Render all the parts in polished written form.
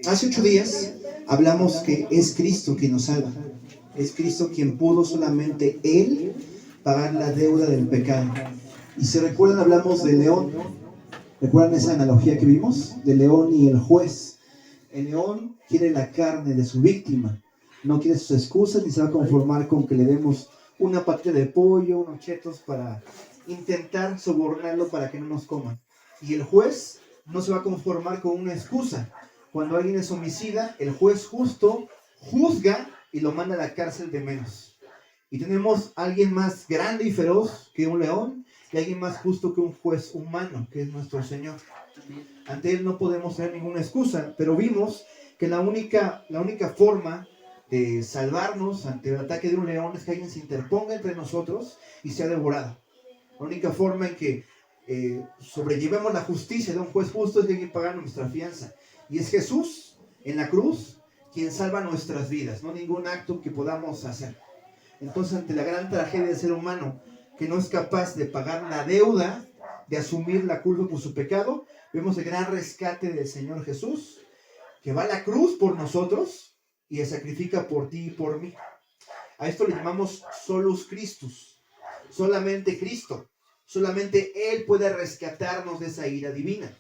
Hace 8 días hablamos que es Cristo quien nos salva. Es Cristo quien pudo solamente Él pagar la deuda del pecado. Y si recuerdan, hablamos del león. ¿Recuerdan esa analogía que vimos? Del león y el juez. El león quiere la carne de su víctima. No quiere sus excusas ni se va a conformar con que le demos una patita de pollo, unos chetos para intentar sobornarlo para que no nos coman. Y el juez no se va a conformar con una excusa. Cuando alguien es homicida, el juez justo juzga y lo manda a la cárcel de menos. Y tenemos a alguien más grande y feroz que un león y alguien más justo que un juez humano, que es nuestro Señor. Ante Él no podemos tener ninguna excusa, pero vimos que la única forma de salvarnos ante el ataque de un león es que alguien se interponga entre nosotros y sea devorado. La única forma en que sobrellevemos la justicia de un juez justo es que hay que pagar nuestra fianza. Y es Jesús en la cruz quien salva nuestras vidas, no ningún acto que podamos hacer. Entonces, ante la gran tragedia del ser humano que no es capaz de pagar la deuda, de asumir la culpa por su pecado, vemos el gran rescate del Señor Jesús, que va a la cruz por nosotros y se sacrifica por ti y por mí. A esto le llamamos solus Christus, solamente Cristo. Solamente Él puede rescatarnos de esa ira divina,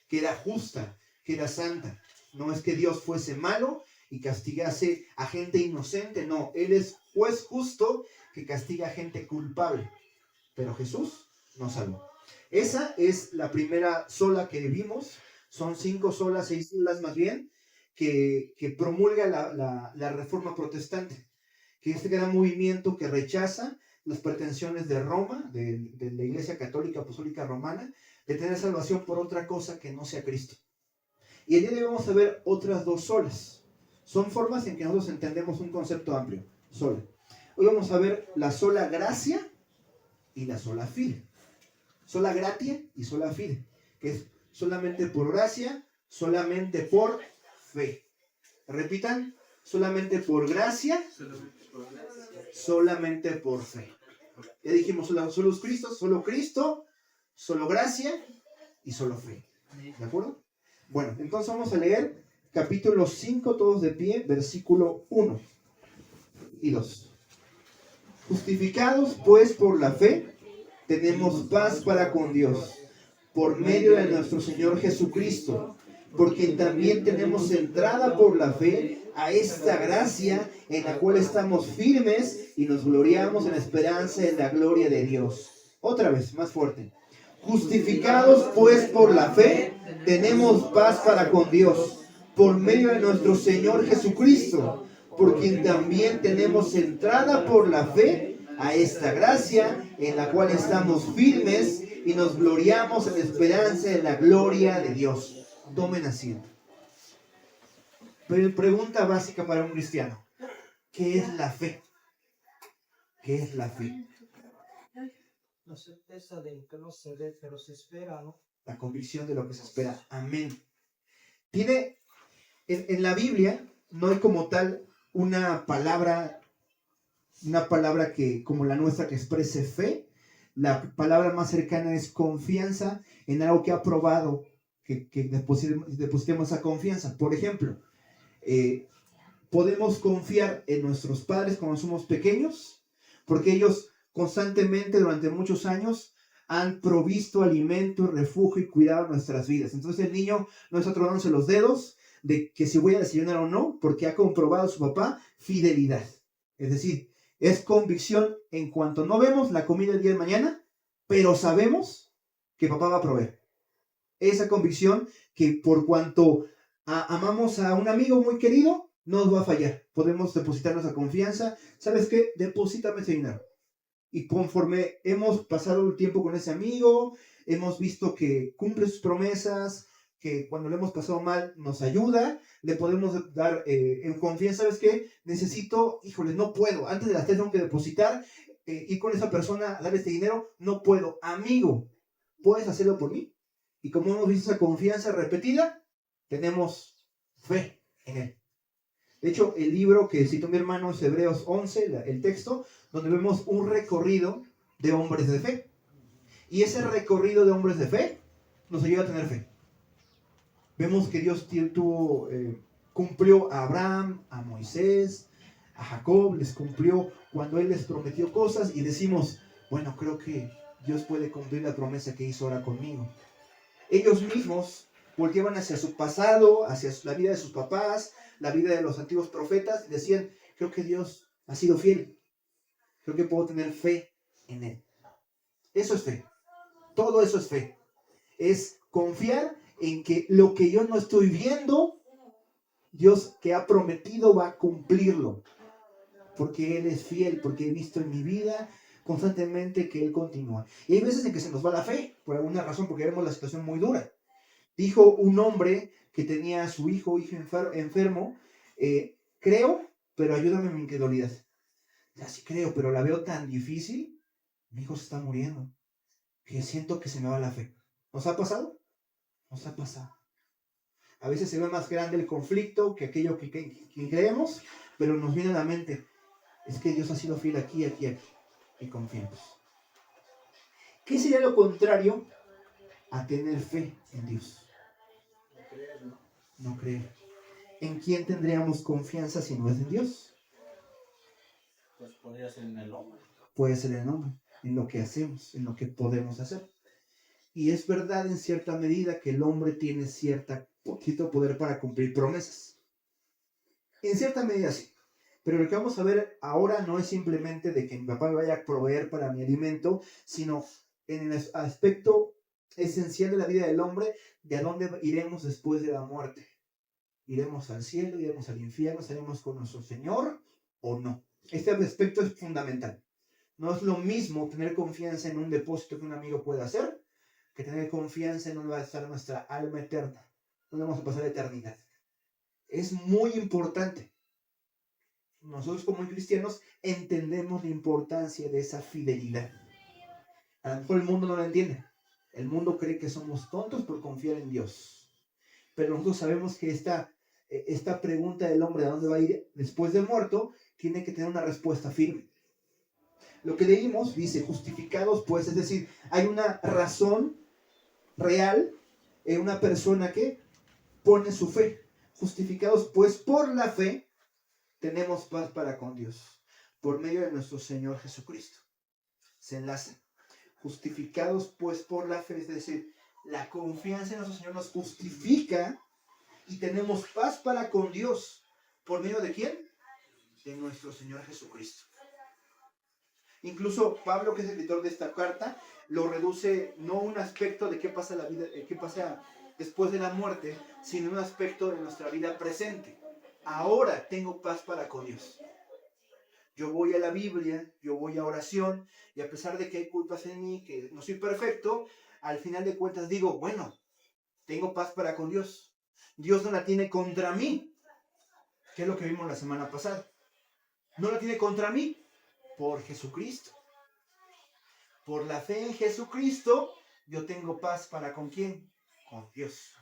que era justa, que era santa. No es que Dios fuese malo y castigase a gente inocente, no. Él es juez justo que castiga a gente culpable. Pero Jesús nos salvó. Esa es la primera sola que vimos. Son 5 solas, 6 solas más bien, que promulga la Reforma Protestante. Que este gran movimiento que rechaza las pretensiones de Roma, de la Iglesia Católica Apostólica Romana, de tener salvación por otra cosa que no sea Cristo. Y el día de hoy vamos a ver otras 2 solas. Son formas en que nosotros entendemos un concepto amplio, sola. Hoy vamos a ver la sola gracia y la sola fide. Sola gratia y sola fide, que es solamente por gracia, solamente por fe. Repitan, solamente por gracia, solamente por fe. Ya dijimos, solo Cristo, solo gracia y solo fe. ¿De acuerdo? Bueno, entonces vamos a leer capítulo 5, todos de pie, versículo 1 y 2. Justificados pues por la fe, tenemos paz para con Dios, por medio de nuestro Señor Jesucristo, por quien también tenemos entrada por la fe a esta gracia en la cual estamos firmes y nos gloriamos en la esperanza en la gloria de Dios. Otra vez, más fuerte. Justificados pues por la fe, tenemos paz para con Dios, por medio de nuestro Señor Jesucristo, por quien también tenemos entrada por la fe a esta gracia en la cual estamos firmes y nos gloriamos en la esperanza en la gloria de Dios. Tomen asiento. Pregunta básica para un cristiano. ¿Qué es la fe? ¿Qué es la fe? La certeza de lo que no se ve, pero se espera, ¿no? La convicción de lo que se espera. Amén. Tiene, en la Biblia no hay como tal una palabra que, como la nuestra, que exprese fe. La palabra más cercana es confianza en algo que ha probado, que depositemos esa confianza. Por ejemplo, podemos confiar en nuestros padres cuando somos pequeños, porque ellos constantemente durante muchos años han provisto alimento, refugio y cuidado en nuestras vidas. Entonces el niño no está tronándose los dedos de que si voy a desayunar o no, porque ha comprobado su papá fidelidad. Es decir, es convicción en cuanto no vemos la comida el día de mañana, pero sabemos que papá va a proveer. Esa convicción que por cuanto amamos a un amigo muy querido, no nos va a fallar. Podemos depositar nuestra confianza. ¿Sabes qué? Deposítame ese dinero. Y conforme hemos pasado el tiempo con ese amigo, hemos visto que cumple sus promesas, que cuando le hemos pasado mal nos ayuda, le podemos dar en confianza. ¿Sabes qué? Necesito, híjole, no puedo. Antes de las 3 tengo que depositar, ir con esa persona a darle este dinero. No puedo. Amigo, ¿puedes hacerlo por mí? Y como hemos visto esa confianza repetida, tenemos fe en él. De hecho, el libro que citó mi hermano es Hebreos 11, el texto, donde vemos un recorrido de hombres de fe. Y ese recorrido de hombres de fe nos ayuda a tener fe. Vemos que Dios cumplió a Abraham, a Moisés, a Jacob, les cumplió cuando Él les prometió cosas y decimos, bueno, creo que Dios puede cumplir la promesa que hizo ahora conmigo. Ellos mismos volteaban hacia su pasado, hacia la vida de sus papás, la vida de los antiguos profetas y decían, creo que Dios ha sido fiel, creo que puedo tener fe en Él. Eso es fe, todo eso es fe. Es confiar en que lo que yo no estoy viendo, Dios que ha prometido va a cumplirlo. Porque Él es fiel, porque he visto en mi vida constantemente que Él continúa. Y hay veces en que se nos va la fe, por alguna razón, porque vemos la situación muy dura. Dijo un hombre que tenía a su hijo enfermo, creo, pero ayúdame en mi incredulidad. Ya sí creo, pero la veo tan difícil, mi hijo se está muriendo, que siento que se me va la fe. ¿Nos ha pasado? Nos ha pasado. A veces se ve más grande el conflicto que aquello que creemos, pero nos viene a la mente, es que Dios ha sido fiel aquí, aquí, aquí, y confiemos. ¿Qué sería lo contrario a tener fe en Dios? No creer. ¿En quién tendríamos confianza si no es en Dios? Pues podría ser en el hombre. Puede ser en el hombre, en lo que hacemos, en lo que podemos hacer. Y es verdad en cierta medida que el hombre tiene cierto poder para cumplir promesas. En cierta medida sí. Pero lo que vamos a ver ahora no es simplemente de que mi papá me vaya a proveer para mi alimento, sino en el aspecto esencial de la vida del hombre, de a dónde iremos después de la muerte. ¿Iremos al cielo? ¿Iremos al infierno? ¿Estaremos con nuestro Señor o no? Este aspecto es fundamental. No es lo mismo tener confianza en un depósito que un amigo puede hacer que tener confianza en dónde va a estar nuestra alma eterna, dónde vamos a pasar la eternidad. Es muy importante. Nosotros como cristianos entendemos la importancia de esa fidelidad. A lo mejor el mundo no lo entiende. El mundo cree que somos tontos por confiar en Dios. Pero nosotros sabemos que esta pregunta del hombre, ¿a dónde va a ir después de muerto?, tiene que tener una respuesta firme. Lo que leímos dice, justificados pues, es decir, hay una razón real en una persona que pone su fe. Justificados pues por la fe, tenemos paz para con Dios, por medio de nuestro Señor Jesucristo. Se enlaza. Justificados pues por la fe, es decir, la confianza en nuestro Señor nos justifica y tenemos paz para con Dios. ¿Por medio de quién? De nuestro Señor Jesucristo. Incluso Pablo, que es el escritor de esta carta, lo reduce no a un aspecto de qué pasa la vida, qué pasa después de la muerte, sino un aspecto de nuestra vida presente. Ahora tengo paz para con Dios. Yo voy a la Biblia, yo voy a oración, y a pesar de que hay culpas en mí, que no soy perfecto, al final de cuentas digo, bueno, tengo paz para con Dios. Dios no la tiene contra mí, que es lo que vimos la semana pasada. No la tiene contra mí, por Jesucristo. Por la fe en Jesucristo, yo tengo paz para con quién? Con Dios.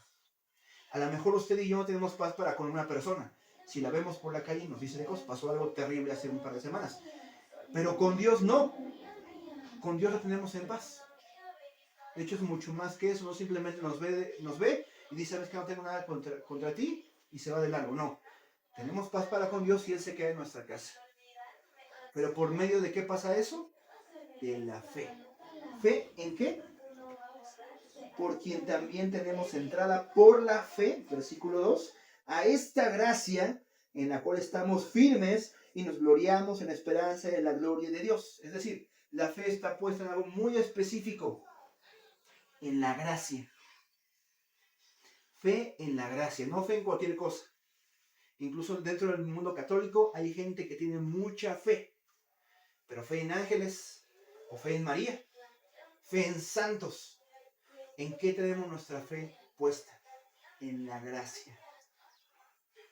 A lo mejor usted y yo no tenemos paz para con una persona. Si la vemos por la calle y nos dice de cosas, pasó algo terrible hace un par de semanas. Pero con Dios no. Con Dios la tenemos en paz. De hecho es mucho más que eso. No simplemente nos ve y dice, sabes que no tengo nada contra ti y se va de largo. No. Tenemos paz para con Dios y Él se queda en nuestra casa. Pero ¿por medio de qué pasa eso? De la fe. ¿Fe en qué? Por quien también tenemos entrada por la fe, versículo 2, a esta gracia en la cual estamos firmes y nos gloriamos en la esperanza de la gloria de Dios. Es decir, la fe está puesta en algo muy específico, en la gracia. Fe en la gracia, no fe en cualquier cosa. Incluso dentro del mundo católico hay gente que tiene mucha fe, pero fe en ángeles o fe en María, fe en santos. ¿En qué tenemos nuestra fe puesta? En la gracia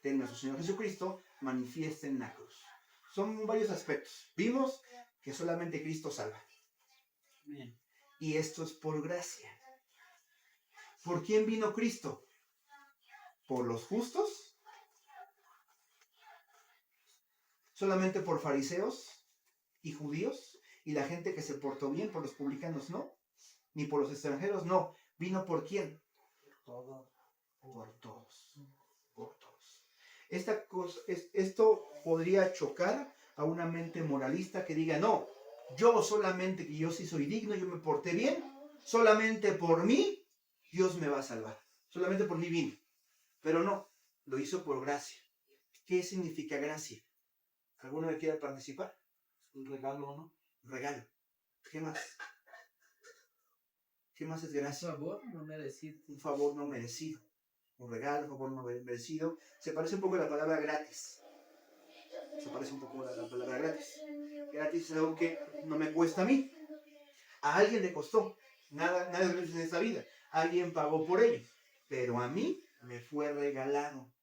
de nuestro Señor Jesucristo manifiesta en la cruz. Son varios aspectos. Vimos que solamente Cristo salva. Bien. Y esto es por gracia. ¿Por quién vino Cristo? ¿Por los justos? ¿Solamente por fariseos y judíos? ¿Y la gente que se portó bien? ¿Por los publicanos? No. ¿Ni por los extranjeros? No. ¿Vino por quién? por todos. Por todos. Esto podría chocar a una mente moralista que diga, no, yo solamente, que yo sí soy digno, yo me porté bien, solamente por mí Dios me va a salvar. Solamente por mí vino. Pero no, lo hizo por gracia. ¿Qué significa gracia? ¿Alguno me quiere participar? Un regalo, ¿no? Regalo. ¿Qué más? ¿Qué más es gracia? Un favor no merecido. Un favor no merecido. Un regalo, un favor no merecido. Se parece un poco a la palabra gratis. Se parece un poco a la palabra gratis. Gratis es algo que no me cuesta a mí. A alguien le costó. Nada es gratis en esta vida. Alguien pagó por ello. Pero a mí me fue regalado.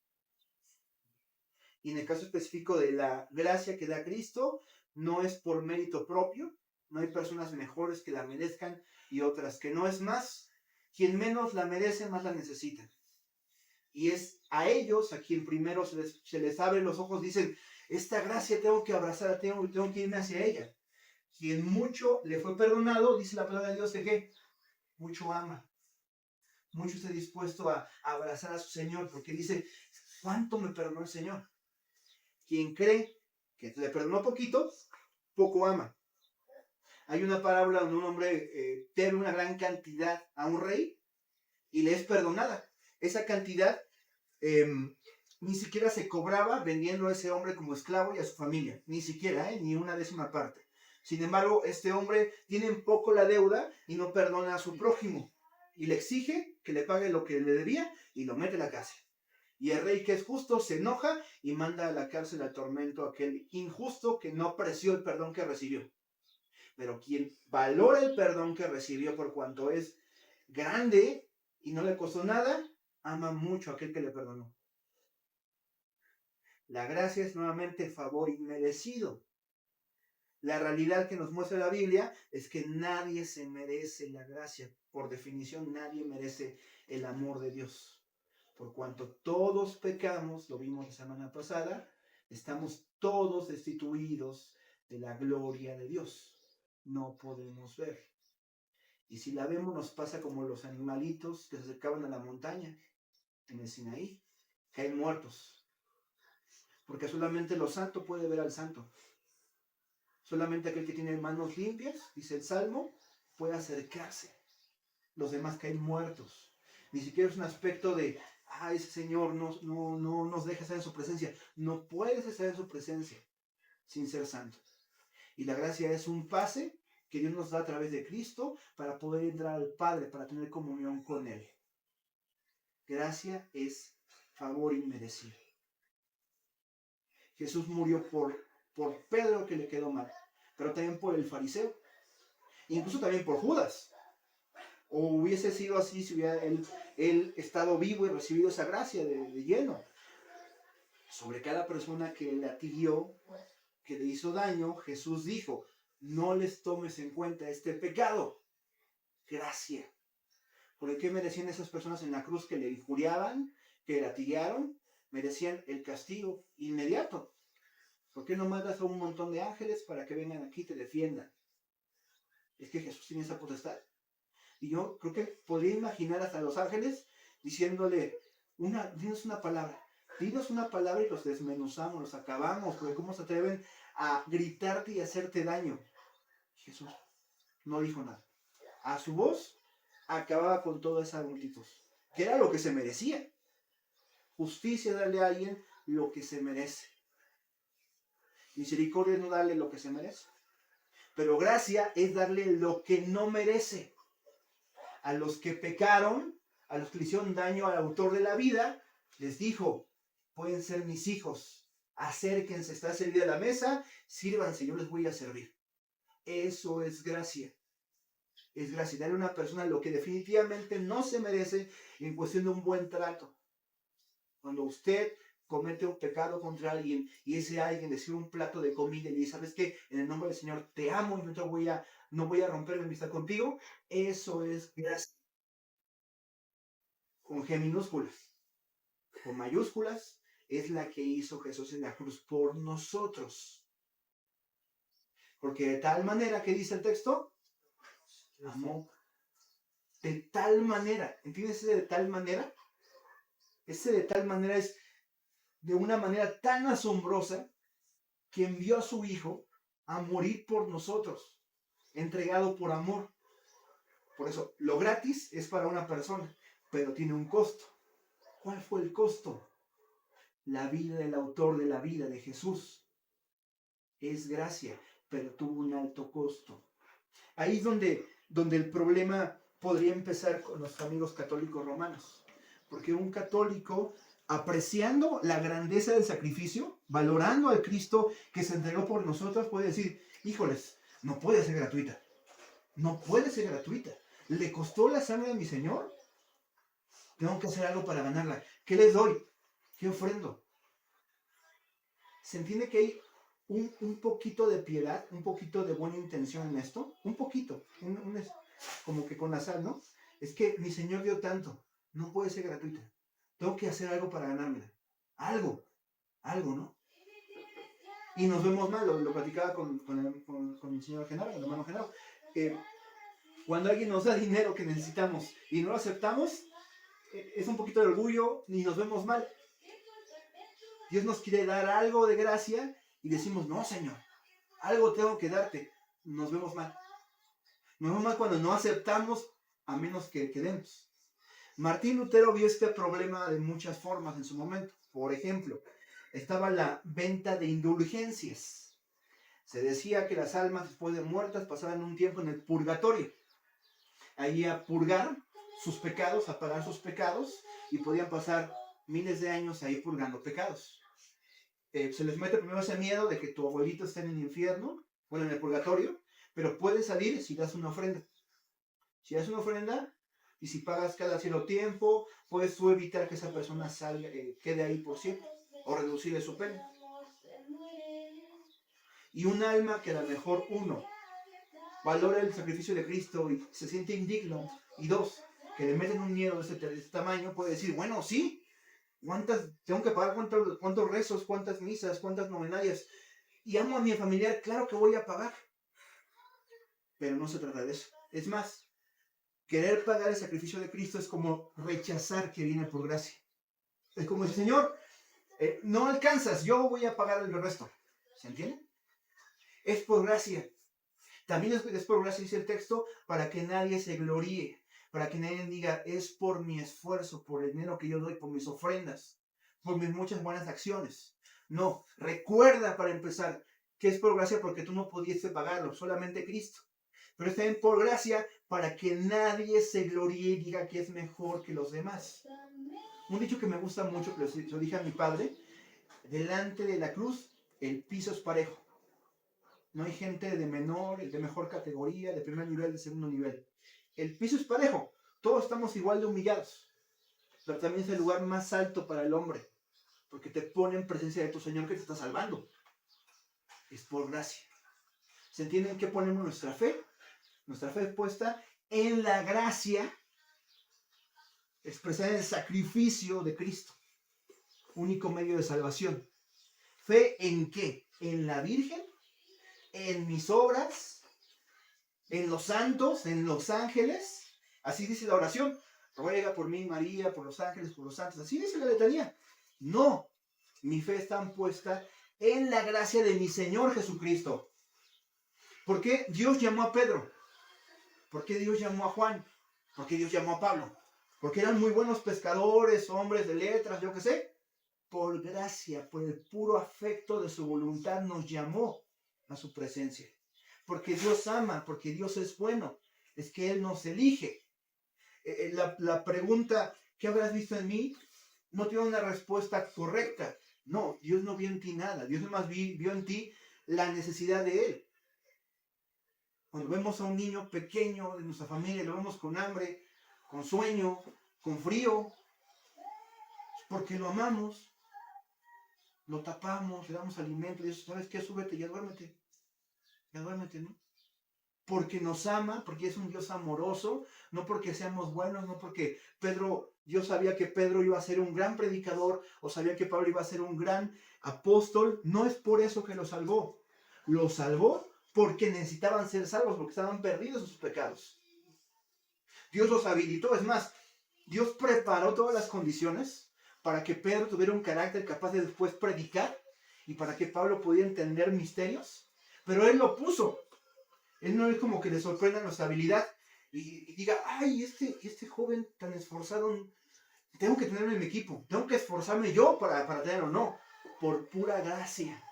Y en el caso específico de la gracia que da Cristo, no es por mérito propio. No hay personas mejores que la merezcan y otras que no. Es más, quien menos la merece, más la necesita. Y es a ellos a quien primero se les abren los ojos, dicen, esta gracia tengo que abrazar, tengo que irme hacia ella. Quien mucho le fue perdonado, dice la palabra de Dios, que ¿qué? Mucho ama. Mucho está dispuesto a abrazar a su Señor, porque dice, ¿cuánto me perdonó el Señor? Quien cree que le perdonó poquito, poco ama. Hay una parábola donde un hombre debe una gran cantidad a un rey y le es perdonada. Esa cantidad ni siquiera se cobraba vendiendo a ese hombre como esclavo y a su familia. Ni siquiera, ni una décima parte. Sin embargo, este hombre tiene en poco la deuda y no perdona a su prójimo. Y le exige que le pague lo que le debía y lo mete a la cárcel. Y el rey, que es justo, se enoja y manda a la cárcel al tormento a aquel injusto que no apreció el perdón que recibió. Pero quien valora el perdón que recibió por cuanto es grande y no le costó nada, ama mucho a aquel que le perdonó. La gracia es nuevamente favor inmerecido. La realidad que nos muestra la Biblia es que nadie se merece la gracia. Por definición, nadie merece el amor de Dios. Por cuanto todos pecamos, lo vimos la semana pasada, estamos todos destituidos de la gloria de Dios. No podemos ver. Y si la vemos, nos pasa como los animalitos que se acercaban a la montaña en el Sinaí, caen muertos. Porque solamente lo santo puede ver al santo. Solamente aquel que tiene manos limpias, dice el Salmo, puede acercarse. Los demás caen muertos. Ni siquiera es un aspecto de, ese Señor no nos deja estar en su presencia. No puedes estar en su presencia sin ser santo. Y la gracia es un pase que Dios nos da a través de Cristo para poder entrar al Padre, para tener comunión con Él. Gracia es favor inmerecido. Jesús murió por Pedro, que le quedó mal, pero también por el fariseo, incluso también por Judas. O hubiese sido así si hubiera él estado vivo y recibido esa gracia de lleno. Sobre cada persona que latiguió, que le hizo daño, Jesús dijo, no les tomes en cuenta este pecado. Gracia. ¿Por qué merecían esas personas en la cruz que le injuriaban, que le latiguearon? Merecían el castigo inmediato. ¿Por qué no mandas a un montón de ángeles para que vengan aquí y te defiendan? Es que Jesús tiene esa potestad. Y yo creo que podría imaginar hasta los ángeles diciéndole, dinos una palabra y los desmenuzamos, los acabamos, porque cómo se atreven a gritarte y hacerte daño. Jesús no dijo nada. A su voz acababa con toda esa multitud, que era lo que se merecía. Justicia es darle a alguien lo que se merece. Misericordia es no darle lo que se merece. Pero gracia es darle lo que no merece. A los que pecaron, a los que le hicieron daño al autor de la vida, les dijo, pueden ser mis hijos, acérquense, está servida la mesa, sírvanse, yo les voy a servir. Eso es gracia. Es gracia, darle a una persona lo que definitivamente no se merece en cuestión de un buen trato. Cuando usted comete un pecado contra alguien y ese alguien le sirve un plato de comida y le dice, ¿sabes qué? En el nombre del Señor te amo y no voy a romper mi amistad contigo. Eso es gracia. Con G minúsculas. Con mayúsculas es la que hizo Jesús en la cruz por nosotros. Porque de tal manera, ¿qué dice el texto? Amó. De tal manera. ¿Entiendes ese de tal manera? Ese de tal manera es de una manera tan asombrosa que envió a su Hijo a morir por nosotros, entregado por amor. Por eso, lo gratis es para una persona, pero tiene un costo. ¿Cuál fue el costo? La vida del autor de la vida, de Jesús. Es gracia, pero tuvo un alto costo. Ahí es donde el problema podría empezar con los amigos católicos romanos. Porque un católico, apreciando la grandeza del sacrificio, valorando al Cristo que se entregó por nosotros, puede decir, híjoles, no puede ser gratuita. No puede ser gratuita. ¿Le costó la sangre de mi Señor? Tengo que hacer algo para ganarla. ¿Qué les doy? ¿Qué ofrendo? ¿Se entiende que hay un poquito de piedad, un poquito de buena intención en esto? Un poquito. Como que con la sal, ¿no? Es que mi Señor dio tanto. No puede ser gratuita. Tengo que hacer algo para ganármela. Algo, ¿no? Y nos vemos mal. Lo platicaba con el señor Genaro, el hermano Genaro. Cuando alguien nos da dinero que necesitamos y no lo aceptamos, es un poquito de orgullo y nos vemos mal. Dios nos quiere dar algo de gracia y decimos, no, Señor, algo tengo que darte. Nos vemos mal. Nos vemos mal cuando no aceptamos a menos que demos. Martín Lutero vio este problema de muchas formas en su momento. Por ejemplo, estaba la venta de indulgencias. Se decía que las almas después de muertas pasaban un tiempo en el purgatorio. Ahí a purgar sus pecados, a pagar sus pecados, y podían pasar miles de años ahí purgando pecados. Se les mete primero ese miedo de que tu abuelito esté en el infierno, bueno, en el purgatorio, pero puedes salir si das una ofrenda. Si das una ofrenda, y si pagas cada cierto tiempo, puedes tú evitar que esa persona salga, quede ahí por siempre, o reducirle su pena. Y un alma que a lo mejor, uno, valora el sacrificio de Cristo y se siente indigno, y dos, que le meten un miedo de ese tamaño, puede decir, bueno, sí, tengo que pagar cuántos rezos, cuántas misas, cuántas novenarias, y amo a mi familiar, claro que voy a pagar. Pero no se trata de eso. Es más, querer pagar el sacrificio de Cristo es como rechazar que viene por gracia. Es como decir, Señor, no alcanzas, yo voy a pagar el resto. ¿Se entiende? Es por gracia. También es por gracia, dice el texto, para que nadie se gloríe, para que nadie diga, es por mi esfuerzo, por el dinero que yo doy, por mis ofrendas, por mis muchas buenas acciones. No, recuerda para empezar que es por gracia porque tú no pudiste pagarlo, solamente Cristo. Pero es también por gracia para que nadie se gloríe y diga que es mejor que los demás. Un dicho que me gusta mucho, que lo dije a mi padre, delante de la cruz el piso es parejo. No hay gente de menor, de mejor categoría, de primer nivel, de segundo nivel. El piso es parejo. Todos estamos igual de humillados. Pero también es el lugar más alto para el hombre. Porque te pone en presencia de tu Señor que te está salvando. Es por gracia. ¿Se entiende en qué ponemos nuestra fe? Nuestra fe es puesta en la gracia expresada en el sacrificio de Cristo. Único medio de salvación. ¿Fe en qué? ¿En la Virgen? ¿En mis obras? ¿En los santos? ¿En los ángeles? Así dice la oración. Ruega por mí, María, por los ángeles, por los santos. Así dice la letanía. No. Mi fe está puesta en la gracia de mi Señor Jesucristo. ¿Por qué Dios llamó a Pedro? ¿Por qué Dios llamó a Juan? ¿Por qué Dios llamó a Pablo? Porque eran muy buenos pescadores, hombres de letras, yo qué sé. Por gracia, por el puro afecto de su voluntad nos llamó a su presencia. Porque Dios ama, porque Dios es bueno. Es que Él nos elige. La pregunta, ¿qué habrás visto en mí? No tiene una respuesta correcta. No, Dios no vio en ti nada. Dios nomás vio en ti la necesidad de Él. Cuando vemos a un niño pequeño de nuestra familia, lo vemos con hambre, con sueño, con frío, es porque lo amamos, lo tapamos, le damos alimento, y eso, ¿sabes qué? Súbete, ya duérmete, ¿no? Porque nos ama, porque es un Dios amoroso, no porque seamos buenos, no porque Dios sabía que Pedro iba a ser un gran predicador, o sabía que Pablo iba a ser un gran apóstol, no es por eso que lo salvó porque necesitaban ser salvos, porque estaban perdidos en sus pecados. Dios los habilitó, es más, Dios preparó todas las condiciones para que Pedro tuviera un carácter capaz de después predicar y para que Pablo pudiera entender misterios. Pero él lo puso. Él no es como que le sorprenda nuestra habilidad y diga, ay, este joven tan esforzado, tengo que tenerlo en mi equipo, tengo que esforzarme yo para tenerlo. No, por pura gracia,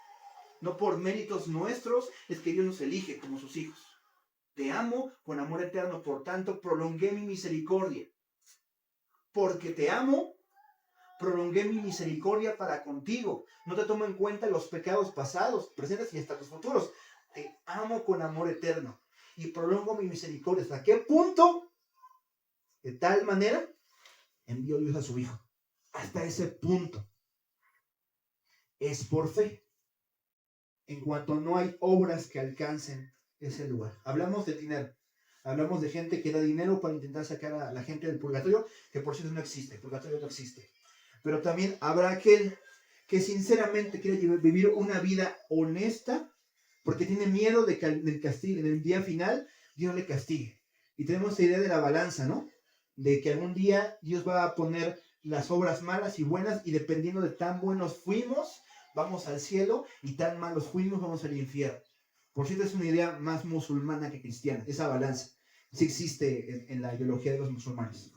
no por méritos nuestros, es que Dios nos elige como sus hijos. Te amo con amor eterno, por tanto prolongué mi misericordia. Porque te amo, prolongué mi misericordia para contigo. No te tomo en cuenta los pecados pasados, presentes y hasta los futuros. Te amo con amor eterno y prolongo mi misericordia. ¿Hasta qué punto? De tal manera envió Dios a su Hijo. Hasta ese punto. Es por fe. En cuanto no hay obras que alcancen ese lugar. Hablamos de dinero. Hablamos de gente que da dinero para intentar sacar a la gente del purgatorio, que por cierto no existe. El purgatorio no existe. Pero también habrá aquel que sinceramente quiere vivir una vida honesta porque tiene miedo de que del castigo, en el día final Dios le castigue. Y tenemos esta idea de la balanza, ¿no? De que algún día Dios va a poner las obras malas y buenas y dependiendo de tan buenos fuimos, vamos al cielo y tan malos fuimos, vamos al infierno. Por cierto, es una idea más musulmana que cristiana, esa balanza. Sí existe en la ideología de los musulmanes.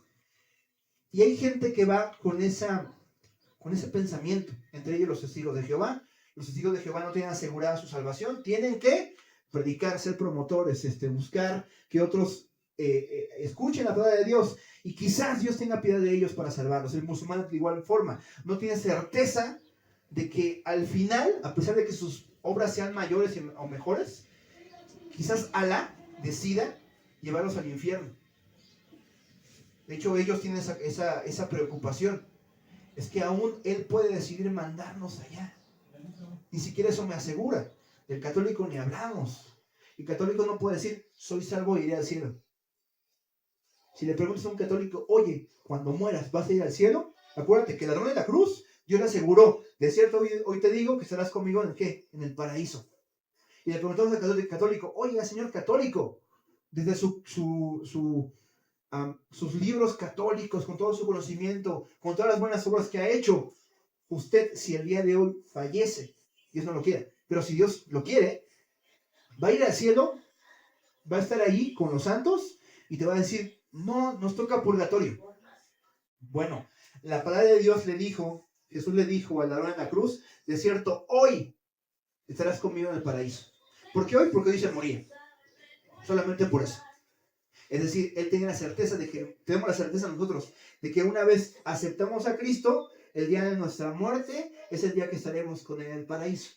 Y hay gente que va con ese pensamiento, entre ellos los testigos de Jehová. Los testigos de Jehová no tienen asegurada su salvación, tienen que predicar, ser promotores, buscar que otros escuchen la palabra de Dios y quizás Dios tenga piedad de ellos para salvarlos. El musulmán de igual forma no tiene certeza de que al final, a pesar de que sus obras sean mayores o mejores, quizás Alá decida llevarlos al infierno. De hecho, ellos tienen esa preocupación. Es que aún Él puede decidir mandarnos allá. Ni siquiera eso me asegura. Del católico ni hablamos. El católico no puede decir, soy salvo e iré al cielo. Si le preguntas a un católico, oye, cuando mueras, ¿vas a ir al cielo? Acuérdate que el ladrón de la cruz, Dios le aseguró, de cierto, hoy te digo que estarás conmigo en el ¿qué? En el paraíso. Y le preguntamos al católico, oiga, señor católico, desde sus libros católicos, con todo su conocimiento, con todas las buenas obras que ha hecho, usted, si el día de hoy fallece, Dios no lo quiere, pero si Dios lo quiere, va a ir al cielo, va a estar ahí con los santos y te va a decir, no, nos toca purgatorio. Bueno, la palabra de Dios Jesús le dijo al ladrón en la cruz, de cierto, hoy estarás conmigo en el paraíso. ¿Por qué hoy? Porque hoy se moría. Solamente por eso. Es decir, él tenía la certeza tenemos la certeza nosotros, de que una vez aceptamos a Cristo, el día de nuestra muerte es el día que estaremos con él en el paraíso.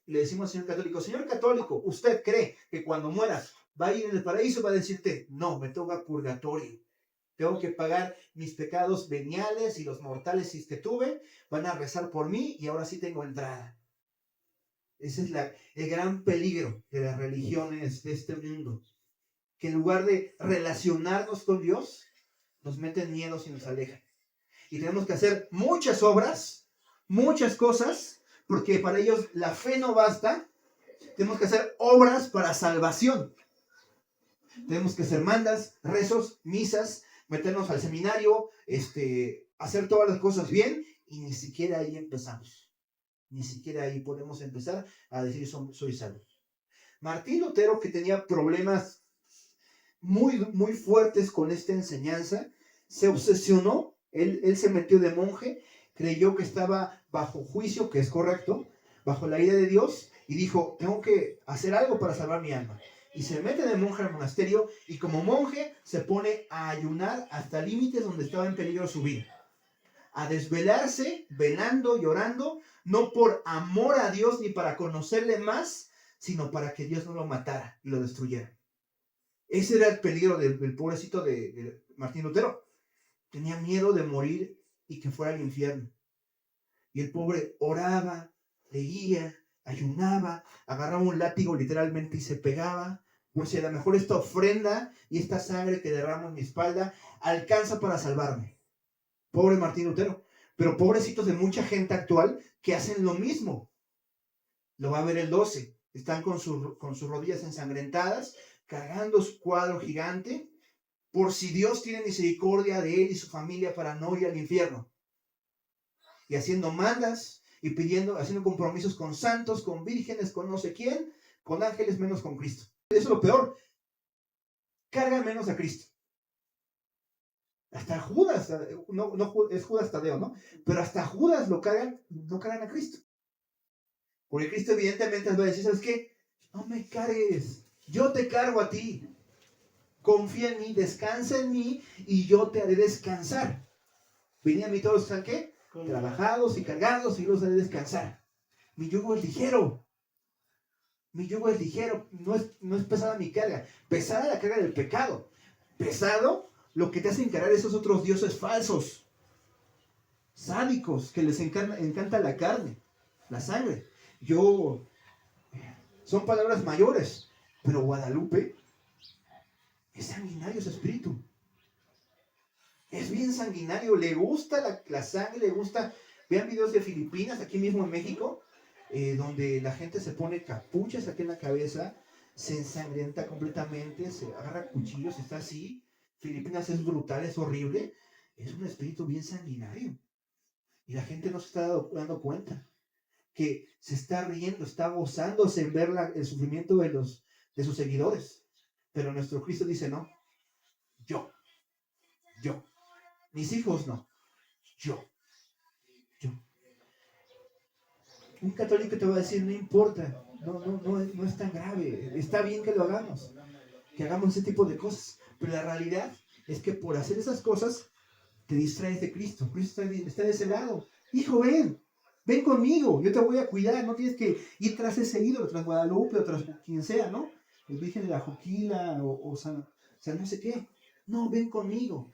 Y le decimos al señor católico, ¿usted cree que cuando mueras va a ir en el paraíso? Va a decirte, no, me toca purgatorio. Tengo que pagar mis pecados veniales y los mortales si es que tuve, van a rezar por mí y ahora sí tengo entrada. Ese es el gran peligro de las religiones de este mundo. Que en lugar de relacionarnos con Dios, nos meten miedos y nos alejan. Y tenemos que hacer muchas obras, muchas cosas, porque para ellos la fe no basta. Tenemos que hacer obras para salvación. Tenemos que hacer mandas, rezos, misas, meternos al seminario, hacer todas las cosas bien, y ni siquiera ahí empezamos. Ni siquiera ahí podemos empezar a decir soy salvo. Martín Lutero, que tenía problemas muy, muy fuertes con esta enseñanza, se obsesionó, él se metió de monje, creyó que estaba bajo juicio, que es correcto, bajo la ira de Dios, y dijo, tengo que hacer algo para salvar mi alma. Y se mete de monje al monasterio, y como monje se pone a ayunar hasta límites donde estaba en peligro su vida. A desvelarse, velando, llorando, no por amor a Dios ni para conocerle más, sino para que Dios no lo matara y lo destruyera. Ese era el peligro del pobrecito de Martín Lutero. Tenía miedo de morir y que fuera al infierno. Y el pobre oraba, leía, ayunaba, agarraba un látigo literalmente y se pegaba. Por si a lo mejor esta ofrenda y esta sangre que derramo en mi espalda alcanza para salvarme. Pobre Martín Lutero. Pero pobrecitos de mucha gente actual que hacen lo mismo. Lo va a ver el 12. Están con sus rodillas ensangrentadas, cargando su cuadro gigante, por si Dios tiene misericordia de él y su familia para no ir al infierno. y haciendo mandas y pidiendo, haciendo compromisos con santos, con vírgenes, con no sé quién, con ángeles, menos con Cristo. Eso es lo peor. Cargan menos a Cristo. Hasta Judas, no es Judas Tadeo, ¿no? Pero hasta Judas no cargan a Cristo. Porque Cristo evidentemente les va a decir, ¿sabes qué? No me cargues, yo te cargo a ti. Confía en mí, descansa en mí y yo te haré descansar. Venid a mí todos, ¿saben qué? Trabajados y cargados y los haré descansar. Mi yugo es ligero. Mi yugo es ligero, no es pesada mi carga. Pesada la carga del pecado. Pesado lo que te hace encarar esos otros dioses falsos, sádicos, que les encanta la carne, la sangre. Son palabras mayores, pero Guadalupe es sanguinario ese espíritu. Es bien sanguinario, le gusta la sangre, le gusta. Vean videos de Filipinas, aquí mismo en México, donde la gente se pone capuchas aquí en la cabeza, se ensangrienta completamente, se agarra cuchillos, está así. Filipinas es brutal, es horrible. Es un espíritu bien sanguinario. Y la gente no se está dando cuenta. Que se está riendo, está gozándose en ver el sufrimiento de sus seguidores. Pero nuestro Cristo dice, no, yo. Mis hijos no, yo. Un católico te va a decir, no importa, no es tan grave, está bien que lo hagamos, que hagamos ese tipo de cosas. Pero la realidad es que por hacer esas cosas te distraes de Cristo. Cristo está de ese lado. Hijo, ven conmigo, yo te voy a cuidar, no tienes que ir tras ese ídolo, tras Guadalupe o tras quien sea, ¿no? El Virgen de la Juquila o sea, no sé qué. No, ven conmigo.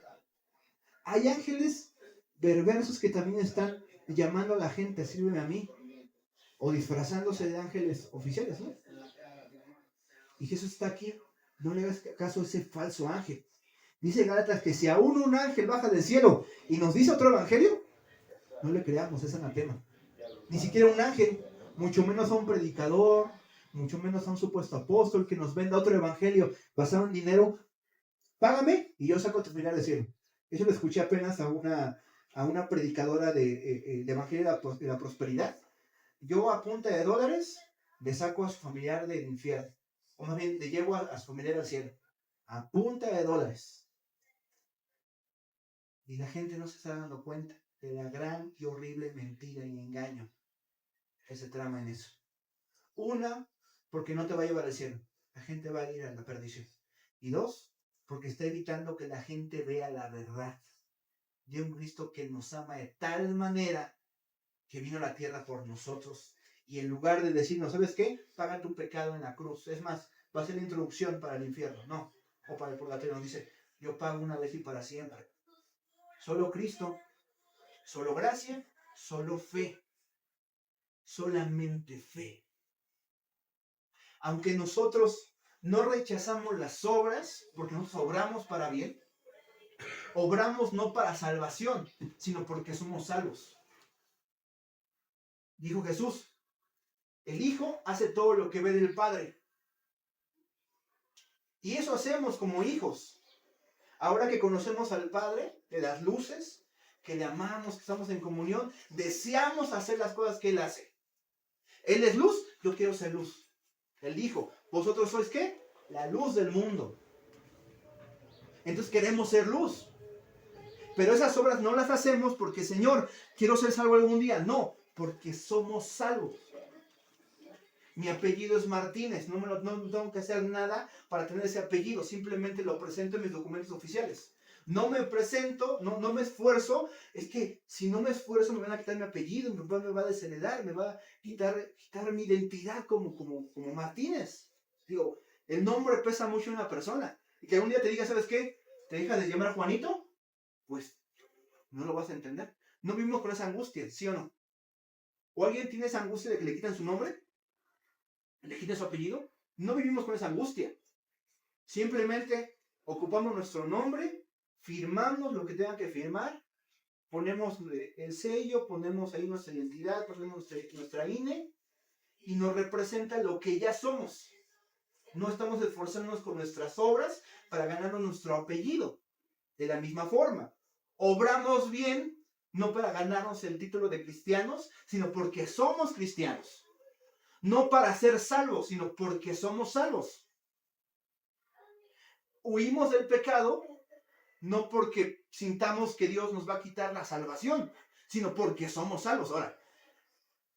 Hay ángeles perversos que también están llamando a la gente, sírveme a mí, o disfrazándose de ángeles oficiales, ¿no? Y Jesús está aquí, no le hagas caso a ese falso ángel. Dice Gálatas que si aún un ángel baja del cielo y nos dice otro evangelio, no le creamos, es anatema. Ni siquiera un ángel, mucho menos a un predicador, mucho menos a un supuesto apóstol que nos venda otro evangelio basado en dinero. Págame y yo saco tu final del cielo. Eso lo escuché apenas a una predicadora de evangelio de la prosperidad. Yo a punta de dólares le saco a su familiar del infierno. O más bien le llevo a su familiar al cielo. A punta de dólares. Y la gente no se está dando cuenta de la gran y horrible mentira y engaño que se trama en eso. Una, porque no te va a llevar al cielo. La gente va a ir a la perdición. Y dos, porque está evitando que la gente vea la verdad de un Cristo que nos ama de tal manera que vino a la tierra por nosotros. Y en lugar de decirnos, ¿sabes qué? Paga tu pecado en la cruz. Es más, va a ser la introducción para el infierno. No, o para el purgatorio. Nos dice, yo pago una vez y para siempre. Solo Cristo, solo gracia, solo fe. Solamente fe. Aunque nosotros no rechazamos las obras, porque nosotros obramos para bien, obramos no para salvación, sino porque somos salvos. Dijo Jesús, el Hijo hace todo lo que ve del Padre. Y eso hacemos como hijos. Ahora que conocemos al Padre de las luces, que le amamos, que estamos en comunión, deseamos hacer las cosas que Él hace. Él es luz, yo quiero ser luz. Él dijo, ¿vosotros sois qué? La luz del mundo. Entonces queremos ser luz. Pero esas obras no las hacemos porque, Señor, quiero ser salvo algún día. No, porque somos salvos. Mi apellido es Martínez. No tengo que hacer nada para tener ese apellido. Simplemente lo presento en mis documentos oficiales. No me presento, no me esfuerzo. Es que si no me esfuerzo me van a quitar mi apellido. Mi papá me va a desheredar. Me va a quitar mi identidad como Martínez. Digo, el nombre pesa mucho en una persona. Y que algún día te diga, ¿sabes qué? ¿Te dejas de llamar Juanito? Pues no lo vas a entender. No vivimos con esa angustia, ¿sí o no? ¿O alguien tiene esa angustia de que le quitan su nombre? ¿Le quitan su apellido? No vivimos con esa angustia. Simplemente ocupamos nuestro nombre, firmamos lo que tengan que firmar, ponemos el sello, ponemos ahí nuestra identidad, ponemos nuestra INE y nos representa lo que ya somos. No estamos esforzándonos con nuestras obras para ganarnos nuestro apellido. De la misma forma, obramos bien no para ganarnos el título de cristianos, sino porque somos cristianos. No para ser salvos, sino porque somos salvos. Huimos del pecado no porque sintamos que Dios nos va a quitar la salvación, sino porque somos salvos. Ahora,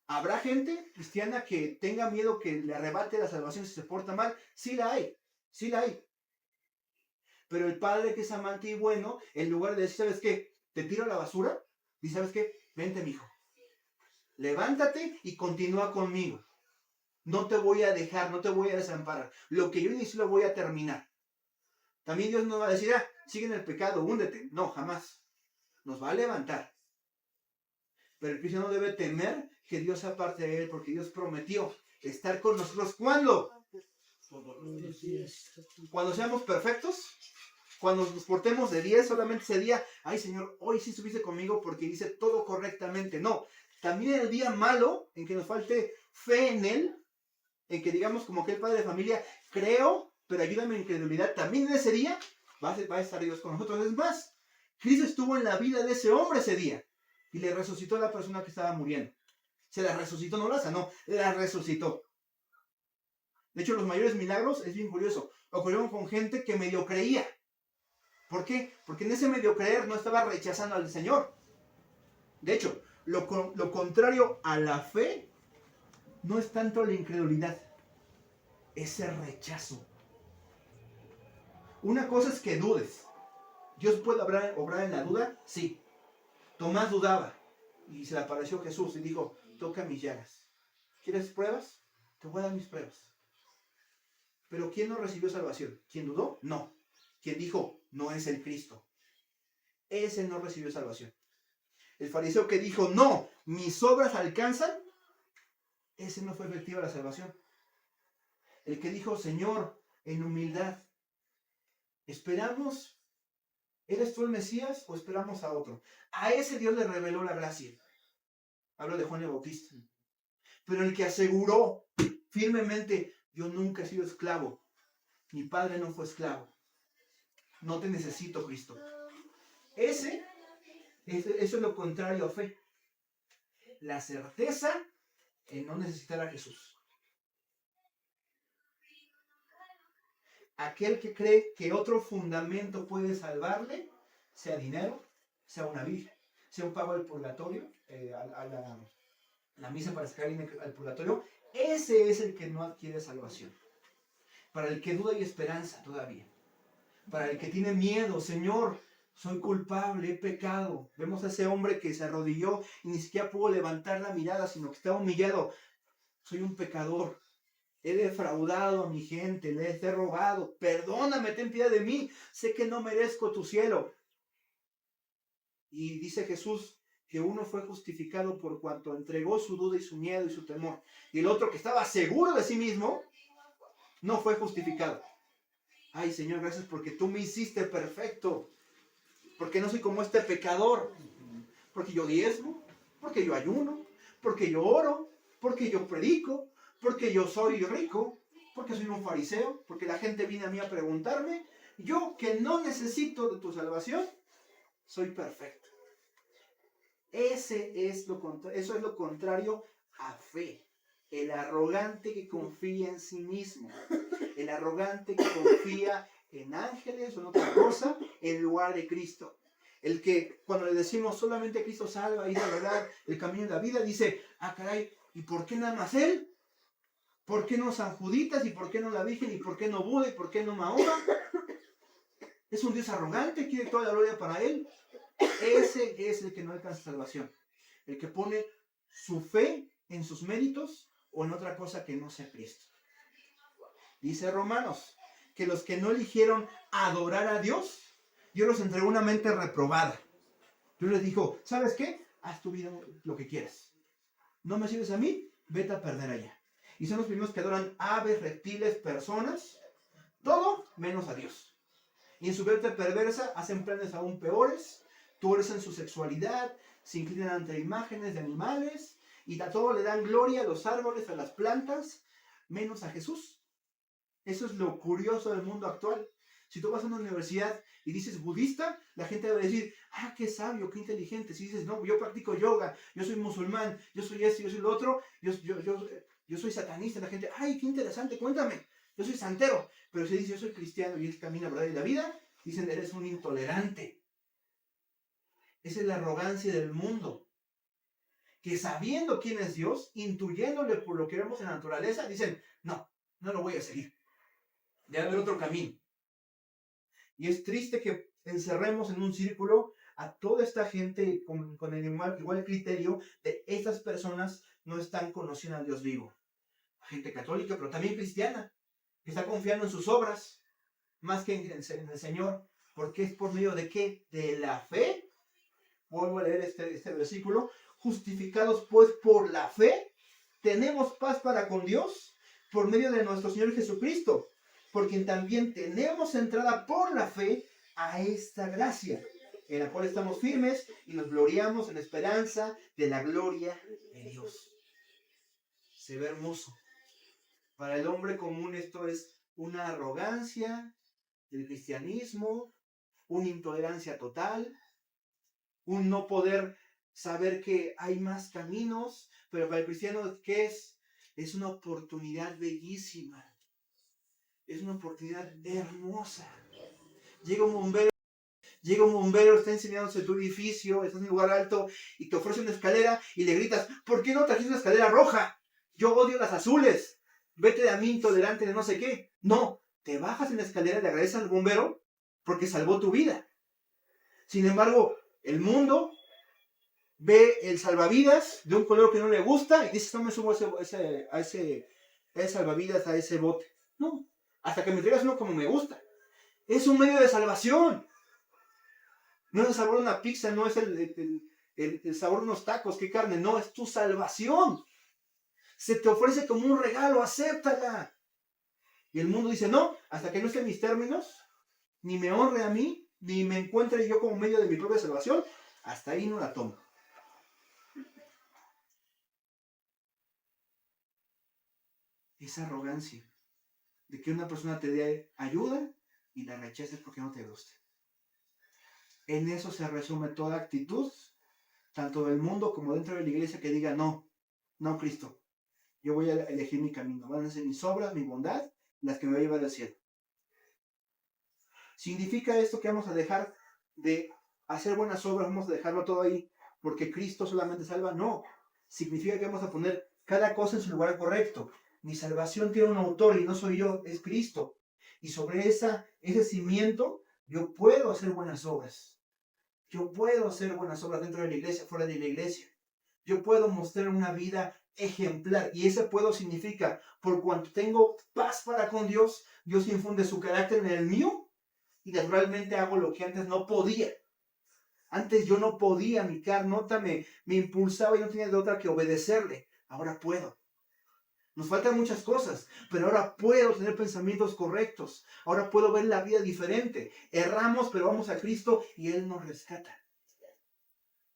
¿habrá gente cristiana que tenga miedo que le arrebate la salvación si se porta mal? Sí la hay, sí la hay. Pero el Padre que es amante y bueno, en lugar de decir, ¿sabes qué? Te tiro a la basura, dice, ¿sabes qué? Vente, mijo. Levántate y continúa conmigo. No te voy a dejar, no te voy a desamparar. Lo que yo inicio lo voy a terminar. También Dios no va a decir, sigue en el pecado, húndete. No, jamás. Nos va a levantar. Pero el cristiano debe temer que Dios sea parte de él, porque Dios prometió estar con nosotros. ¿Cuándo? Cuando seamos perfectos, cuando nos portemos de 10, solamente ese día, ay Señor, hoy sí estuviste conmigo porque hice todo correctamente. No, también el día malo, en que nos falte fe en Él, en que digamos como que el padre de familia, creo, pero ayúdame en incredulidad, también en ese día va a estar Dios con nosotros. Es más, Cristo estuvo en la vida de ese hombre ese día y le resucitó a la persona que estaba muriendo. Se la resucitó, no la sanó, la resucitó. De hecho, los mayores milagros, es bien curioso, ocurrieron con gente que medio creía. ¿Por qué? Porque en ese medio creer no estaba rechazando al Señor. De hecho, lo contrario a la fe no es tanto la incredulidad, es el rechazo. Una cosa es que dudes. ¿Dios puede obrar en la duda? Sí. Tomás dudaba y se le apareció Jesús y dijo, toca mis llagas. ¿Quieres pruebas? Te voy a dar mis pruebas. Pero ¿quién no recibió salvación? ¿Quién dudó? No. ¿Quién dijo, no es el Cristo? Ese no recibió salvación. El fariseo que dijo, no, mis obras alcanzan, ese no fue efectiva la salvación. El que dijo, Señor, en humildad, ¿esperamos? ¿Eres tú el Mesías o esperamos a otro? A ese Dios le reveló la gracia. Hablo de Juan el Bautista. Pero el que aseguró firmemente, yo nunca he sido esclavo. Mi padre no fue esclavo. No te necesito, Cristo. Eso es lo contrario a fe. La certeza en no necesitar a Jesús. Aquel que cree que otro fundamento puede salvarle, sea dinero, sea una virgen, sea un pago al purgatorio, la misa para sacar al purgatorio, ese es el que no adquiere salvación. Para el que duda hay esperanza todavía. Para el que tiene miedo, Señor, soy culpable, he pecado. Vemos a ese hombre que se arrodilló y ni siquiera pudo levantar la mirada, sino que estaba humillado. Soy un pecador. He defraudado a mi gente, les he robado. Perdóname, ten piedad de mí. Sé que no merezco tu cielo. Y dice Jesús que uno fue justificado por cuanto entregó su duda y su miedo y su temor. Y el otro que estaba seguro de sí mismo, no fue justificado. Ay, Señor, gracias porque tú me hiciste perfecto. Porque no soy como este pecador. Porque yo diezmo, porque yo ayuno, porque yo oro, porque yo predico, porque yo soy rico, porque soy un fariseo, porque la gente viene a mí a preguntarme. Yo que no necesito de tu salvación, soy perfecto. Eso es lo contrario a fe. El arrogante que confía en sí mismo. El arrogante que confía en ángeles o en otra cosa en lugar de Cristo. El que cuando le decimos solamente Cristo salva y la verdad, el camino de la vida, dice, caray, ¿y por qué nada más Él? ¿Por qué no San Juditas? ¿Y por qué no la Virgen? ¿Y por qué no Buda? ¿Y por qué no Mahoma? Es un Dios arrogante, quiere toda la gloria para Él. Ese es el que no alcanza salvación. El que pone su fe en sus méritos o en otra cosa que no sea Cristo. Dice Romanos que los que no eligieron adorar a Dios, Dios los entregó una mente reprobada. Dios les dijo, ¿sabes qué? Haz tu vida lo que quieras. No me sirves a mí, vete a perder allá. Y son los primeros que adoran aves, reptiles, personas, todo menos a Dios. Y en su mente perversa hacen planes aún peores, tuercen su sexualidad, se inclinan ante imágenes de animales y a todo le dan gloria a los árboles, a las plantas, menos a Jesús. Eso es lo curioso del mundo actual. Si tú vas a una universidad y dices budista, la gente va a decir, ah, qué sabio, qué inteligente. Si dices, no, yo practico yoga, yo soy musulmán, yo soy esto, yo soy lo otro, yo soy satanista, la gente, ay, qué interesante, cuéntame, yo soy santero. Pero si dices, yo soy cristiano y él camina verdad y la vida, dicen, eres un intolerante. Esa es la arrogancia del mundo. Que sabiendo quién es Dios, intuyéndole por lo que vemos en la naturaleza, dicen, no, no lo voy a seguir. Debe haber otro camino. Y es triste que encerremos en un círculo a toda esta gente con el igual criterio de estas personas no están conociendo a Dios vivo. Gente católica, pero también cristiana, que está confiando en sus obras más que en el Señor. Porque es por medio de qué? De la fe. Vuelvo a leer este versículo. Justificados pues por la fe, tenemos paz para con Dios por medio de nuestro Señor Jesucristo, por quien también tenemos entrada por la fe a esta gracia, en la cual estamos firmes y nos gloriamos en la esperanza de la gloria de Dios. Se ve hermoso. Para el hombre común esto es una arrogancia del cristianismo, una intolerancia total, un no poder saber que hay más caminos, pero para el cristiano, ¿qué es? Es una oportunidad bellísima. Es una oportunidad hermosa. Llega un bombero, está enseñándose tu edificio, estás en un lugar alto y te ofrece una escalera y le gritas, ¿por qué no trajiste una escalera roja? Yo odio las azules. Vete de a mí, intolerante de no sé qué. No, te bajas en la escalera y le agradeces al bombero porque salvó tu vida. Sin embargo, el mundo ve el salvavidas de un color que no le gusta y dice, no me subo a ese salvavidas, a ese bote. No, hasta que me traigas uno como me gusta. Es un medio de salvación. No es el sabor de una pizza, no es el sabor de unos tacos, qué carne, no, es tu salvación. Se te ofrece como un regalo, acéptala. Y el mundo dice, no, hasta que no esté en mis términos, ni me honre a mí, ni me encuentre yo como medio de mi propia salvación, hasta ahí no la tomo. Esa arrogancia de que una persona te dé ayuda y la rechaces porque no te gusta. En eso se resume toda actitud, tanto del mundo como dentro de la iglesia, que diga, no, Cristo, yo voy a elegir mi camino, van a ser mis obras, mi bondad, las que me van a llevar al cielo. ¿Significa esto que vamos a dejar de hacer buenas obras, vamos a dejarlo todo ahí porque Cristo solamente salva? No, significa que vamos a poner cada cosa en su lugar correcto. Mi salvación tiene un autor y no soy yo, es Cristo. Y sobre ese cimiento yo puedo hacer buenas obras. Yo puedo hacer buenas obras dentro de la iglesia, fuera de la iglesia. Yo puedo mostrar una vida ejemplar. Y ese puedo significa, por cuanto tengo paz para con Dios, Dios infunde su carácter en el mío y naturalmente hago lo que antes no podía. Antes yo no podía, mi carnota me impulsaba y no tenía de otra que obedecerle. Ahora puedo. Nos faltan muchas cosas, pero ahora puedo tener pensamientos correctos. Ahora puedo ver la vida diferente. Erramos, pero vamos a Cristo y Él nos rescata.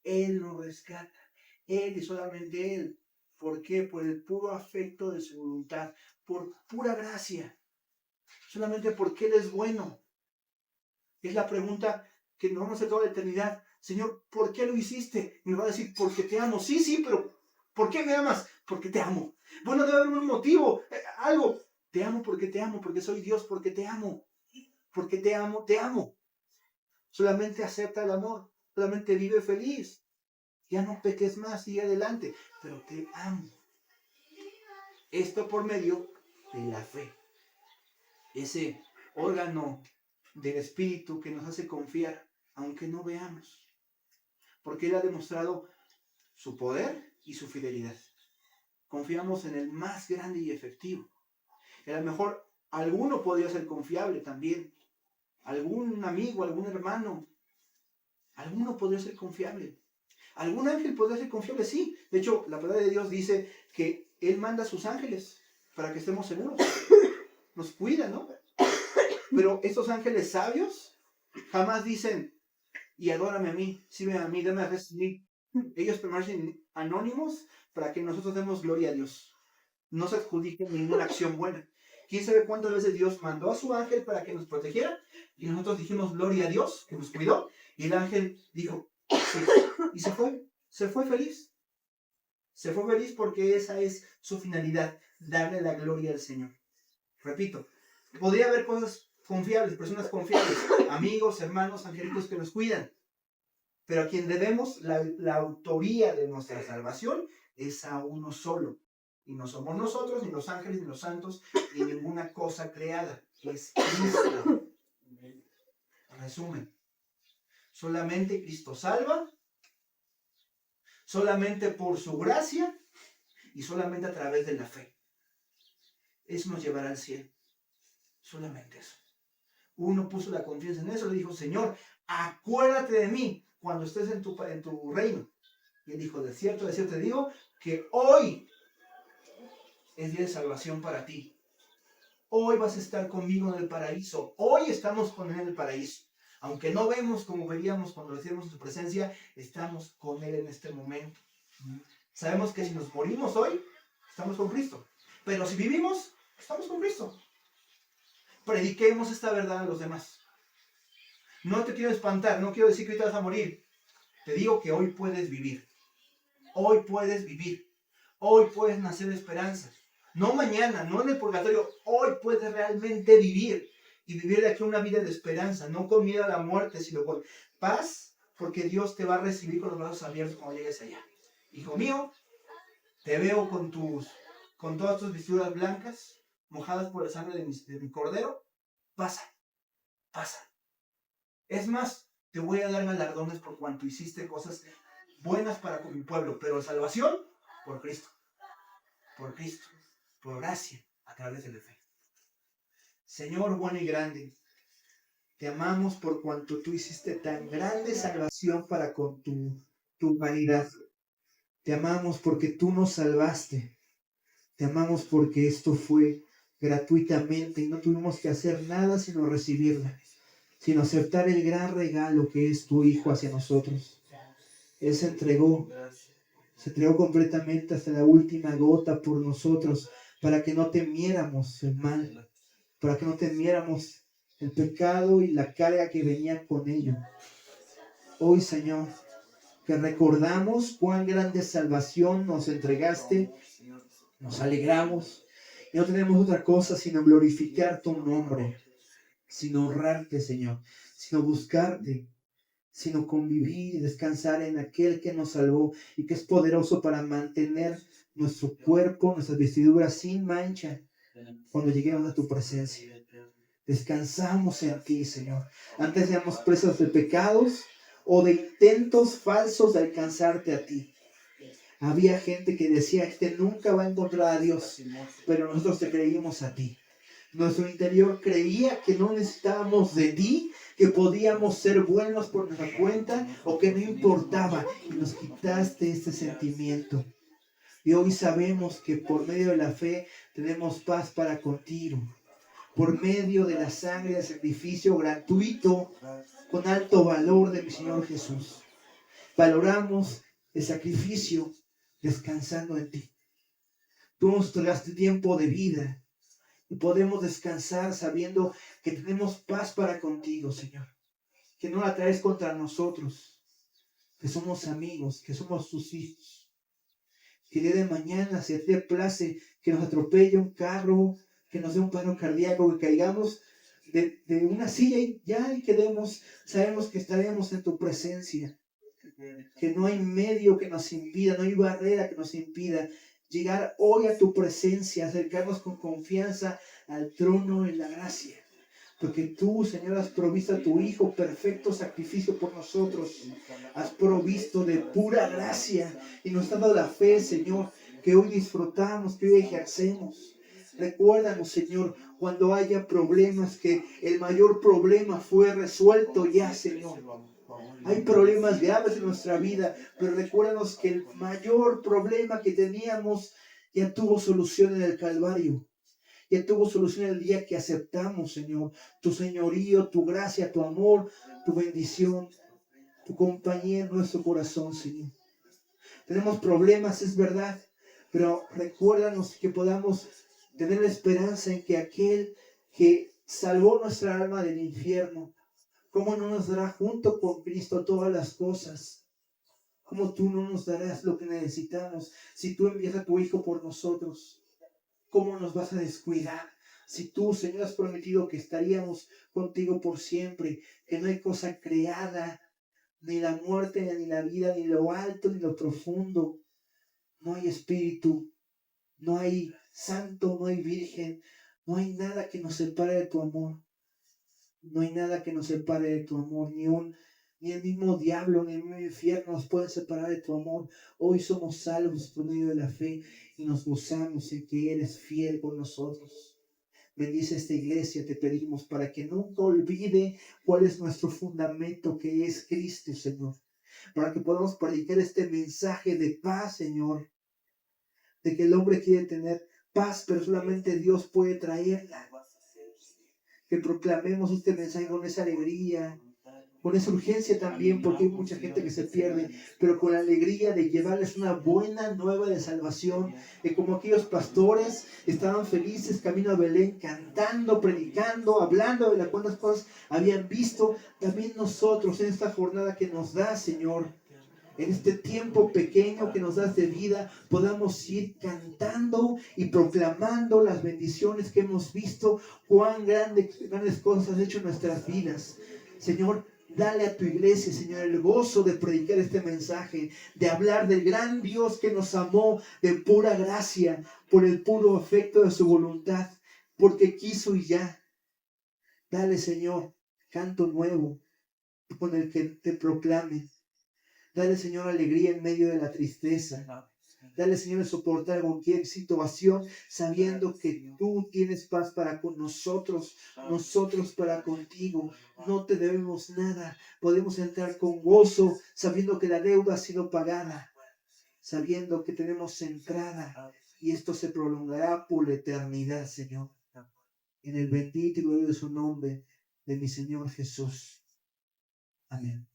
Él nos rescata. Él y solamente Él. ¿Por qué? Por el puro afecto de su voluntad. Por pura gracia. Solamente porque Él es bueno. Es la pregunta que nos vamos a hacer toda la eternidad. Señor, ¿por qué lo hiciste? Y me va a decir, porque te amo. Sí, pero ¿por qué me amas? Porque te amo. Bueno, debe haber un motivo, algo. Te amo, porque soy Dios, porque te amo. Porque te amo. Solamente acepta el amor. Solamente vive feliz. Ya no peques más, sigue adelante. Pero te amo. Esto por medio de la fe. Ese órgano del Espíritu que nos hace confiar, aunque no veamos. Porque Él ha demostrado su poder y su fidelidad. Confiamos en el más grande y efectivo. Y a lo mejor alguno podría ser confiable también. Algún amigo, algún hermano. Alguno podría ser confiable. Algún ángel podría ser confiable, sí. De hecho, la palabra de Dios dice que Él manda a sus ángeles para que estemos seguros. Nos cuida, ¿no? Pero estos ángeles sabios jamás dicen, y adórame a mí, sírveme a mí, dame a mí. Ellos permanecen anónimos para que nosotros demos gloria a Dios. No se adjudiquen ninguna acción buena. ¿Quién sabe cuántas veces Dios mandó a su ángel para que nos protegiera? Y nosotros dijimos, gloria a Dios, que nos cuidó. Y el ángel dijo, sí. Y se fue feliz. Se fue feliz porque esa es su finalidad, darle la gloria al Señor. Repito, podría haber cosas confiables, personas confiables, amigos, hermanos, angelitos que nos cuidan. Pero a quien debemos la autoría de nuestra salvación es a uno solo. Y no somos nosotros, ni los ángeles, ni los santos, ni ninguna cosa creada. Es Cristo. Resumen. Solamente Cristo salva. Solamente por su gracia. Y solamente a través de la fe. Eso nos llevará al cielo. Solamente eso. Uno puso la confianza en eso. Le dijo, Señor, acuérdate de mí cuando estés en tu reino. Y él dijo, de cierto te digo, que hoy es día de salvación para ti. Hoy vas a estar conmigo en el paraíso. Hoy estamos con él en el paraíso. Aunque no vemos como veíamos cuando lo hacíamos en su presencia, estamos con él en este momento. Sabemos que si nos morimos hoy, estamos con Cristo. Pero si vivimos, estamos con Cristo. Prediquemos esta verdad a los demás. No te quiero espantar, no quiero decir que ahorita vas a morir. Te digo que hoy puedes vivir. Hoy puedes vivir. Hoy puedes nacer esperanza. No mañana, no en el purgatorio. Hoy puedes realmente vivir. Y vivir de aquí una vida de esperanza. No con miedo a la muerte, sino con paz. Porque Dios te va a recibir con los brazos abiertos cuando llegues allá. Hijo mío, te veo con todas tus vestiduras blancas, mojadas por la sangre de mi cordero. Pasa. Es más, te voy a dar galardones por cuanto hiciste cosas buenas para con mi pueblo. Pero salvación, por Cristo. Por Cristo. Por gracia, a través de la fe. Señor bueno y grande, te amamos por cuanto tú hiciste tan grande salvación para con tu humanidad. Te amamos porque tú nos salvaste. Te amamos porque esto fue gratuitamente y no tuvimos que hacer nada sino recibirla, sino aceptar el gran regalo que es tu Hijo hacia nosotros. Él se entregó completamente hasta la última gota por nosotros, para que no temiéramos el mal, para que no temiéramos el pecado y la carga que venía con ello. Hoy, Señor, que recordamos cuán grande salvación nos entregaste, nos alegramos y no tenemos otra cosa sino glorificar tu nombre, sino honrarte, Señor, sino buscarte, sino convivir y descansar en aquel que nos salvó y que es poderoso para mantener nuestro cuerpo, nuestras vestiduras sin mancha cuando lleguemos a tu presencia. Descansamos en ti, Señor. Antes éramos presos de pecados o de intentos falsos de alcanzarte a ti. Había gente que decía, este nunca va a encontrar a Dios, pero nosotros te creímos a ti. Nuestro interior creía que no necesitábamos de ti, que podíamos ser buenos por nuestra cuenta o que no importaba, y nos quitaste este sentimiento. Y hoy sabemos que por medio de la fe tenemos paz para contigo. Por medio de la sangre de sacrificio gratuito, con alto valor de mi Señor Jesús. Valoramos el sacrificio descansando en ti. Tú nos tragaste tiempo de vida y podemos descansar sabiendo que tenemos paz para contigo, Señor. Que no la traes contra nosotros, que somos amigos, que somos tus hijos. Que el día de mañana, si a ti te place que nos atropelle un carro, que nos dé un paro cardíaco, que caigamos de una silla y ya y quedemos, sabemos que estaremos en tu presencia. Que no hay medio que nos impida, no hay barrera que nos impida llegar hoy a tu presencia, acercarnos con confianza al trono de la gracia. Porque tú, Señor, has provisto a tu Hijo perfecto sacrificio por nosotros. Has provisto de pura gracia y nos has dado la fe, Señor, que hoy disfrutamos, que hoy ejercemos. Recuérdanos, Señor, cuando haya problemas, que el mayor problema fue resuelto ya, Señor. Hay problemas graves en nuestra vida, pero recuérdanos que el mayor problema que teníamos ya tuvo solución en el Calvario. Ya tuvo solución el día que aceptamos, Señor, tu señorío, tu gracia, tu amor, tu bendición, tu compañía en nuestro corazón, Señor. Tenemos problemas, es verdad, pero recuérdanos que podamos Tener la esperanza en que aquel que salvó nuestra alma del infierno, ¿cómo no nos dará junto con Cristo todas las cosas? ¿Cómo tú no nos darás lo que necesitamos si tú envías a tu Hijo por nosotros? ¿Cómo nos vas a descuidar? Si tú, Señor, has prometido que estaríamos contigo por siempre, que no hay cosa creada, ni la muerte, ni la vida, ni lo alto, ni lo profundo. No hay espíritu, no hay santo, no hay virgen, no hay nada que nos separe de tu amor. No hay nada que nos separe de tu amor, ni el mismo diablo, ni el mismo infierno nos puede separar de tu amor. Hoy somos salvos por medio de la fe y nos gozamos en que eres fiel con nosotros. Bendice esta iglesia, te pedimos, para que nunca olvide cuál es nuestro fundamento, que es Cristo, Señor. Para que podamos predicar este mensaje de paz, Señor. De que el hombre quiere tener paz, pero solamente Dios puede traerla. Que proclamemos este mensaje con esa alegría, con esa urgencia también, porque hay mucha gente que se pierde, pero con la alegría de llevarles una buena nueva de salvación, que como aquellos pastores estaban felices camino a Belén, cantando, predicando, hablando de las cuantas cosas habían visto, también nosotros en esta jornada que nos da, Señor, en este tiempo pequeño que nos das de vida, podamos ir cantando y proclamando las bendiciones que hemos visto, cuán grandes cosas has hecho en nuestras vidas. Señor, dale a tu iglesia, Señor, el gozo de predicar este mensaje, de hablar del gran Dios que nos amó de pura gracia, por el puro afecto de su voluntad, porque quiso y ya. Dale, Señor, canto nuevo con el que te proclame. Dale, Señor, alegría en medio de la tristeza. Dale, Señor, el soportar cualquier situación, sabiendo que tú tienes paz para con nosotros, nosotros para contigo. No te debemos nada. Podemos entrar con gozo, sabiendo que la deuda ha sido pagada, sabiendo que tenemos entrada y esto se prolongará por la eternidad, Señor. En el bendito y glorioso nombre de mi Señor Jesús. Amén.